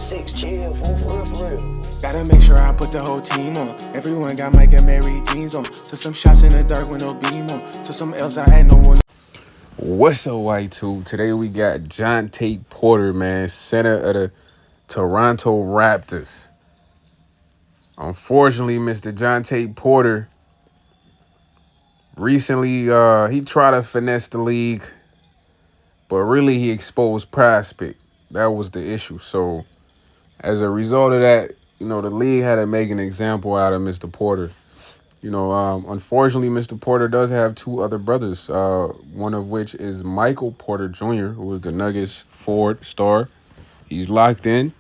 6 chill, for real. Gotta make sure I put the whole team on. Everyone got Mike and Mary jeans on. Took some shots in the dark with no beam on. Took some else I had no one. What's up, Y2? Today we got Jontay Porter, man, center of the Toronto Raptors. Unfortunately, Mr. Jontay Porter recently he tried to finesse the league, but really he exposed prospect. That was the issue. So as a result of that, the league had to make an example out of Mr. Porter. Unfortunately, Mr. Porter does have two other brothers, one of which is Michael Porter Jr., who was the Nuggets forward star. He's locked in.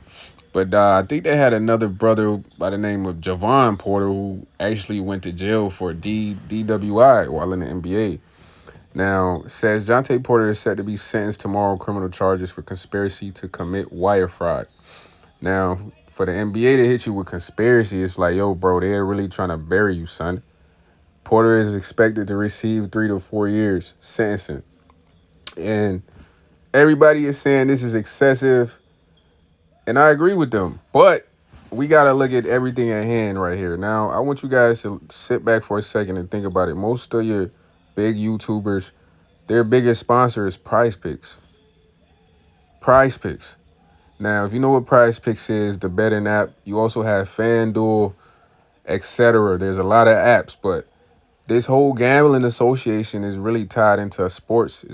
But I think they had another brother by the name of Jontay Porter who actually went to jail for DWI while in the NBA. Now, it says Jontay Porter is set to be sentenced tomorrow on criminal charges for conspiracy to commit wire fraud. Now, for the NBA to hit you with conspiracy, it's like, yo, bro, they're really trying to bury you, son. Porter is expected to receive 3 to 4 years sentencing. And everybody is saying this is excessive, and I agree with them. But we got to look at everything at hand right here. Now, I want you guys to sit back for a second and think about it. Most of your big YouTubers, their biggest sponsor is Prize Picks. Prize Picks. Now, if you know what Prize Picks is, the betting app, you also have FanDuel, etc. There's a lot of apps, but this whole gambling association is really tied into sports.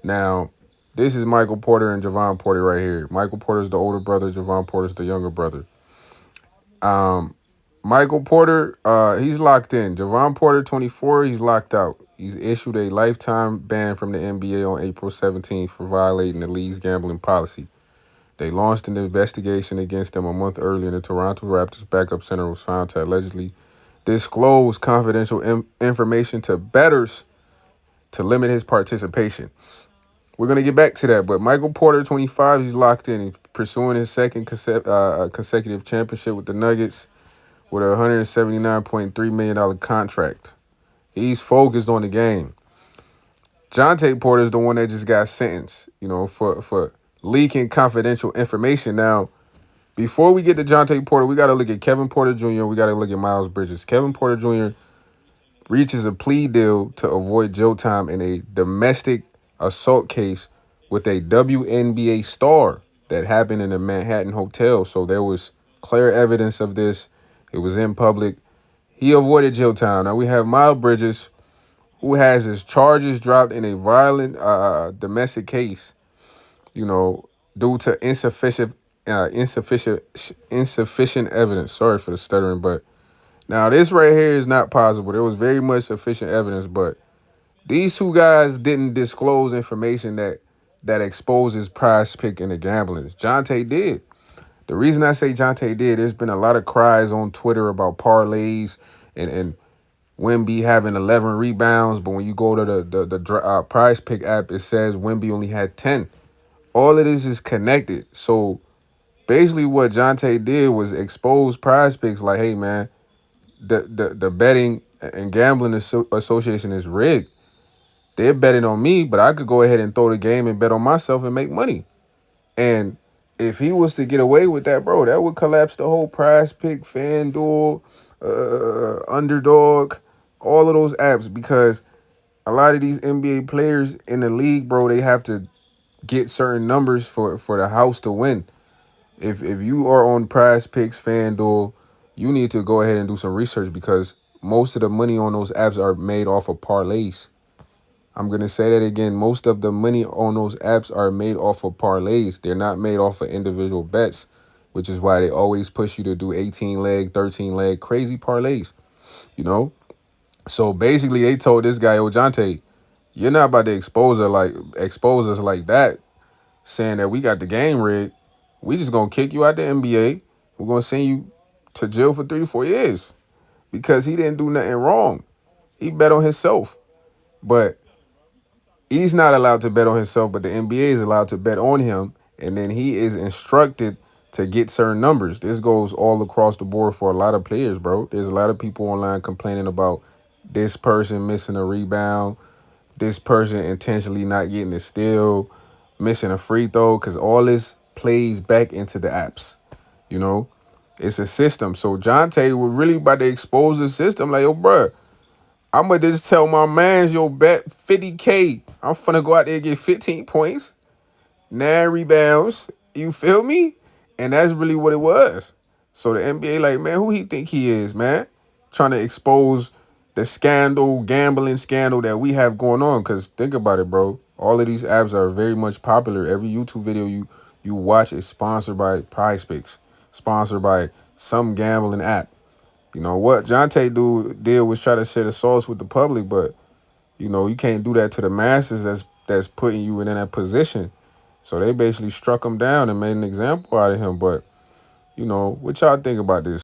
Now, this is Michael Porter and Jontay Porter right here. Michael Porter's the older brother. Jontay Porter's the younger brother. Michael Porter, he's locked in. Jontay Porter, 24, he's locked out. He's issued a lifetime ban from the NBA on April 17th for violating the league's gambling policy. They launched an investigation against him a month earlier, and the Toronto Raptors backup center was found to allegedly disclose confidential information to bettors to limit his participation. We're going to get back to that, but Michael Porter, 25, he's locked in. He's pursuing his second consecutive championship with the Nuggets with a $179.3 million contract. He's focused on the game. Jontay Porter is the one that just got sentenced, for leaking confidential information. Now, before we get to Jontay Porter, we got to look at Kevin Porter Jr., we got to look at Miles Bridges. Kevin Porter Jr. reaches a plea deal to avoid jail time in a domestic assault case with a WNBA star that happened in a Manhattan hotel. So there was clear evidence of this. It was in public. He avoided jail time. Now we have Miles Bridges, who has his charges dropped in a violent domestic case, due to insufficient evidence. Sorry for the stuttering, but now this right here is not possible. There was very much sufficient evidence, but these two guys didn't disclose information that exposes Prize Pick and the gamblers. Jontay did. The reason I say Jontay did, there's been a lot of cries on Twitter about parlays and Wemby having 11 rebounds, but when you go to the Prize Pick app, it says Wemby only had 10. All of this is connected. So basically what Jontay did was expose Prize Picks like, hey, man, the betting and gambling association is rigged. They're betting on me, but I could go ahead and throw the game and bet on myself and make money. And if he was to get away with that, bro, that would collapse the whole Prize Pick, FanDuel, Underdog, all of those apps, because a lot of these NBA players in the league, bro, they have to get certain numbers for the house to win. If you are on Prize Picks, FanDuel, you need to go ahead and do some research, because most of the money on those apps are made off of parlays. I'm going to say that again. Most of the money on those apps are made off of parlays. They're not made off of individual bets, which is why they always push you to do 18-leg, 13-leg, crazy parlays, So basically they told this guy, yo, Jontay, you're not about to expose us like that, saying that we got the game rigged. We just going to kick you out the NBA. We're going to send you to jail for 3 to 4 years because he didn't do nothing wrong. He bet on himself. But he's not allowed to bet on himself, but the NBA is allowed to bet on him, and then he is instructed to get certain numbers. This goes all across the board for a lot of players, bro. There's a lot of people online complaining about this person missing a rebound, this person intentionally not getting a steal, missing a free throw, because all this plays back into the apps. You know, it's a system. So Jontay was really about to expose the system. Like, yo, bruh, I'm going to just tell my mans, yo, bet 50K. I'm finna go out there and get 15 points, 9 rebounds. You feel me? And that's really what it was. So the NBA, like, man, who he think he is, man? Trying to expose the scandal, gambling scandal that we have going on. Because think about it, bro. All of these apps are very much popular. Every YouTube video you watch is sponsored by PrizePicks, sponsored by some gambling app. You know what Jontay did was try to share the sauce with the public, but you know you can't do that to the masses. That's putting you in that position. So they basically struck him down and made an example out of him. But you know what y'all think about this?